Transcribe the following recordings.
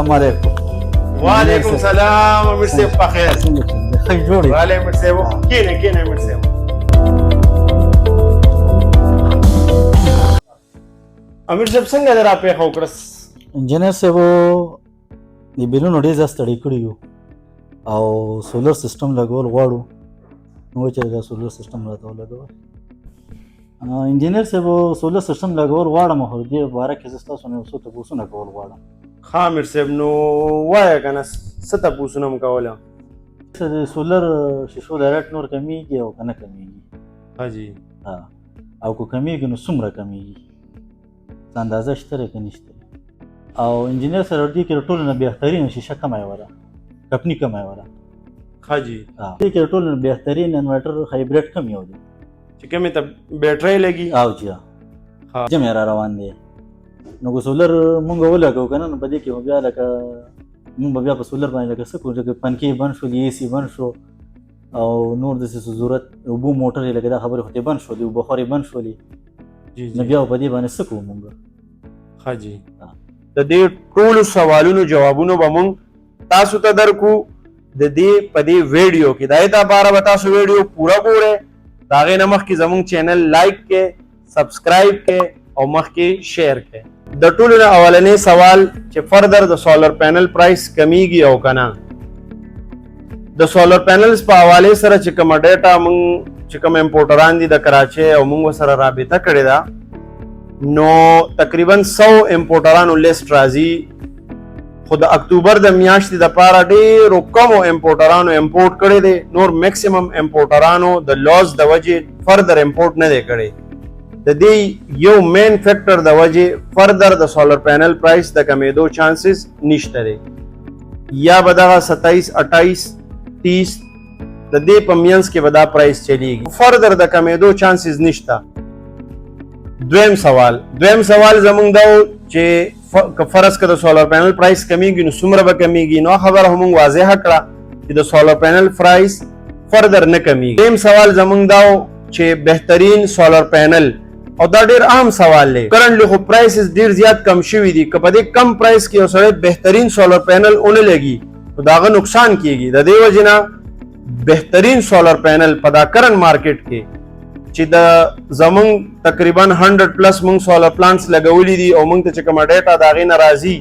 السلام علیکم. وعلیکم سلام امیر صاحب په خیر. څنګه جوړ یې؟ وعلیکم امیر صاحب کینه امیر صاحب. امیر صاحب څنګه درا په خو کړس؟ انجینر صاحب د بیلونو ډېر ستړي کړي یو او سولر سیستم لګول غواړو نو چې دا سولر سیستم راته ولګول. انجینر صاحب سولر سیستم لګول غواړم خو دې باره کې زه ستاسو نه یو څه تپوسونه کول غواړم. ها امیر صاحب نو وایه که نه څه تپوسونه م کوله؟ د سولر شیشو لایټ نور کمیږي او که نه کمیږي؟ حاجي او که کمیږي نو څومره کمیږي؟ څه اندازه شته دی که نشته؟ او انجینر سره دې کې ټولو نه بهترین شیشه کومه یې وره؟ کمپني کومه یې وره؟ حاجي دې کې ټولو نه بهترین انورټر هایبریډ کوم یو دی؟ چې کومې ته بیټرۍ لګي؟ او جی جمع را روان دی. نو که سولر مونږ ولګو که نه نو په دې کې خو بیا لکه مونږ به بیا په سولر باندې لکه څه کړو لکه پنکې بند شول اے سي بند شو او نور داسې څه ضرورت اوبو موټر یې لکه دا خبرې خو بند شولې اوبه خورې بند شولې نو بیا په دې باندې څه کوو مونږ؟ حاجي د دې ټولو سوالونو جوابونه به مونږ تاسو ته درکو د دې په دې ویډیو کې. د دې لپاره به تاسو ویډیو پوره ګورئ. د هغې نه مخکې زموږ چینل لایک کړئ، سبسکرایب کړئ او مخکې شیر کړئ. د ټولو نه اولنی سوال چې فردر د سولر پینل پرایس کمیږي او که نه؟ د سولر پینلز په حوالې سره چې کومه ډیټا مونږ چې کوم امپورټران دي د کراچۍ او مونږ ورسره رابطه کړې ده نو تقریبا 100 امپورټرانو لیست راځي خو د اکتوبر د میاشتې دپاره ډېرو کمو امپورټرانو امپورټ کړی دی. نور میکسیمم امپورټرانو د لاس د وجې فردر امپورټ نه دی کړی. د دې یو مین فیکټر د وجې فردر د سولر پینل پرایس د کمیدو چانسز نشته دی. یا به دغه 27 28 30 د دې په مینځ کې به دا پرایس چلیږي. فردر د کمیدو چانسز نشته. دویم سوال زمونږ دا و چې که فرض که د سولر پینل پرایس کمیږي نو څومره به کمیږي؟ نو خبره هم موږ واضحه کړه چې د سولر پینل پرایس فردر نه کمیږي. دریم سوال زمونږ دا و چې بهترین سولر پینل او دا ډیر عام سوال دی. کرنټلی خو پرایسز ډیر زیات کم شوي دي. که په دې کم پرایس کې یو سړی بهترین سولر پینل ونه لګي نو د هغه نقصان کیږي. د دې وجې نه بهترین سولر پینل په دا کرنټ مارکیټ کې چې د زمونږ تقریبا 100 پلس مونږ سولر پلانټس لګولي دي او مونږ ته چې کومه ډیټا د هغې نه راځي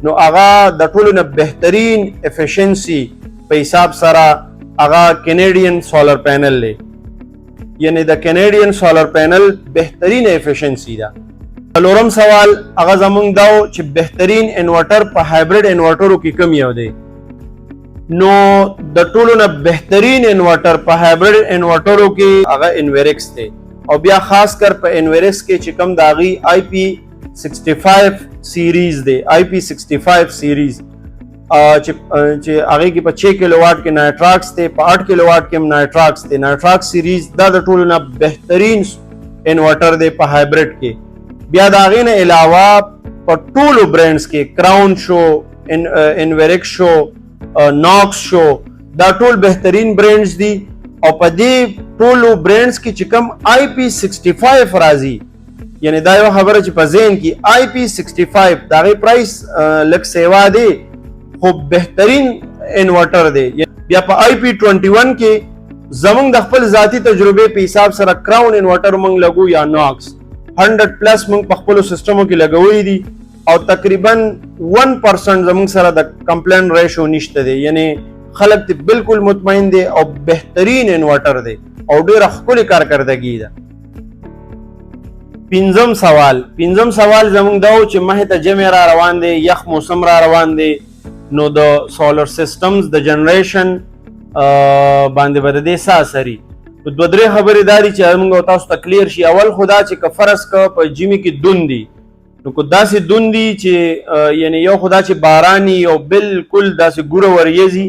نو هغه د ټولو نه بهترین افیشنسي په حساب سره هغه کینیډین سولر پینل دی. یعنی د کینیډین سولر پینل بهترین افیشنسي ده. څلورم سوال هغه زمونږ دا و چې بهترین انورټر په هایبریډ انورټرو کې کوم یو دی؟ نو د ټولو نه بهترین انورټر په هایبریډ انورټرو کې هغه انویرکس دی او بیا خاص کر په انویرکس کې چې کوم د هغې IP65 سیریز دی. IP65 سیریز چې هغې کې په 6 کیلو واټ کې نایټراکس دی، په 8 کیلو واټ کې هم نایټراکس دی. نایټراکس سیریز دا د ټولو نه بهترین انورټر دی په هایبریډ کې. بیا د هغې نه علاوه په ټولو برانډز کې کراون شو، انویرکس شو، ناکس شو، دا ټول بهترین برانډز دي او په دې ټولو برانډز کې چې کوم IP65 راځي یعنی دا یو خبره چې په ذهن کې IP65 د هغې پرایس لږ سیوا دی خو بهترین انورټر دی. بیا په IP21 کې زمونږ د خپل ذاتی تجربې په حساب سره کراون انورټر مونږ لګو یا ناکس 100 پلس مونږ په خپلو سیسټمو کې لګولی دي او تقریبا 1% زمونږ سره د کمپلین ریشو نشته دی. یعنی خلک ته بالکل مطمئن دی او بهترین انورټر دی او ډېره ښکلې کارکردګي ده. پنځم سوال زمونږ دا و چې مخې ته ژمی را روان دی، یخ موسم را روان دی نو د سولر سیسټمز د جنریشن باندې به د دې څه اثر وي؟ دوه درې خبرې دا دي چې موږ تاسو ته کلیر شي. اول خو دا چې که فرض که په ژمي کې دون دي نو که داسې دون دي چې یعنی یو خو دا چې باراني او بالکل داسې ګوره وریځي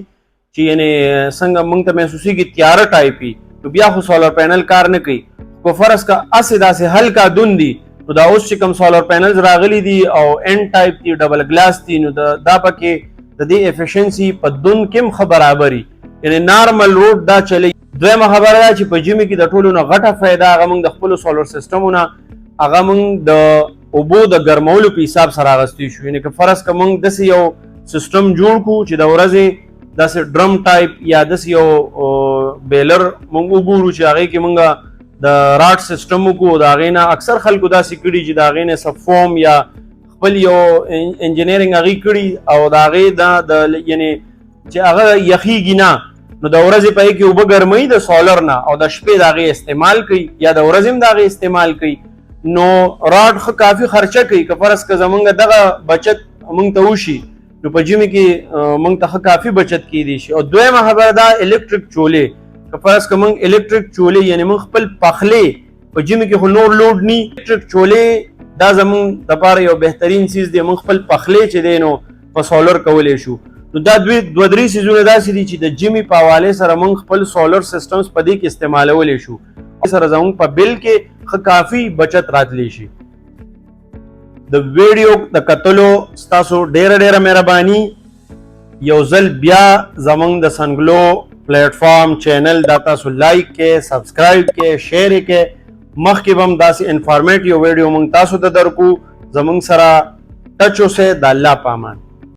چې یعنی څنګه موږ ته محسوسېږي تیاره ټایپي نو بیا خو سولر پینل کار نه کوي. که فرض که هسې داسې هلکا دون دي نو دا اوس چې کوم سولر پینلز راغلي دي او ان ټایپ دي، ډبل ګلاس دي نو دا پکې د دې افیشنسي په دون کې هم ښه برابري یعنی نارمل روډ دا چلی. دویمه خبره ده چې په ژمي کې د ټولو نه غټه فایده هغه موږ د خپلو سولر سیسټمونه هغه موږ د اوبو د ګرمولو په حساب سره اغستی شو. یعنی که فرض که موږ داسې یو سیستم جوړ کو چې د ورځې داسې ډرم ټایپ یا داسې یو بیلر مونږ وګورو چې هغې کې مونږ د راډ سیسټم وکړو. د هغې نه اکثر خلکو داسې کړي چې د هغې نه څه فوم یا خپل یو انجینرینګ هغې کړي او د هغې د یعنې چې هغه یخیږي نه، نو د ورځې په کې اوبه ګرموي د سولر نه او د شپې د هغې استعمال کوي یا د ورځې هم د هغې استعمال کوي. نو راډ ښه کافي خرچه کوي. که فرض که زمونږ دغه بچت مونږ ته وشي نو په ژمي کې مونږ ته ښه کافي بچت کیدی شي. او دویمه خبره دا الکتریک چولې، که فرض که مونږ الکتریک چولې یعنی مونږ خپل پخلې په ژمي کې خو نور لوډ نی، الکتریک چولې دا زمونږ دپاره یو بهترین چیز دی. مونږ خپل پخلې چې دی نو په سولر کولی شو. نو دا دوه درې څیزونه داسې دي چې د ژمي په حوالې سره مونږ خپل سولر سیسټمز په دې کې استعمالولی شو، سره زمونږ په بل کې ښه کافي بچت راتلی شي. د ویډیو د کتلو ستاسو ډیره مهرباني. یو ځل بیا زمونږ د سنګلو پلیټ فارم چینل دا تاسو لایک کې، سبسکرایب کې، شیر کې. مخکې به هم داسې انفارمیټیو ویډیو مونږ تاسو ته درکو. زمونږ سره ټچ اوسئ. د الله په امان.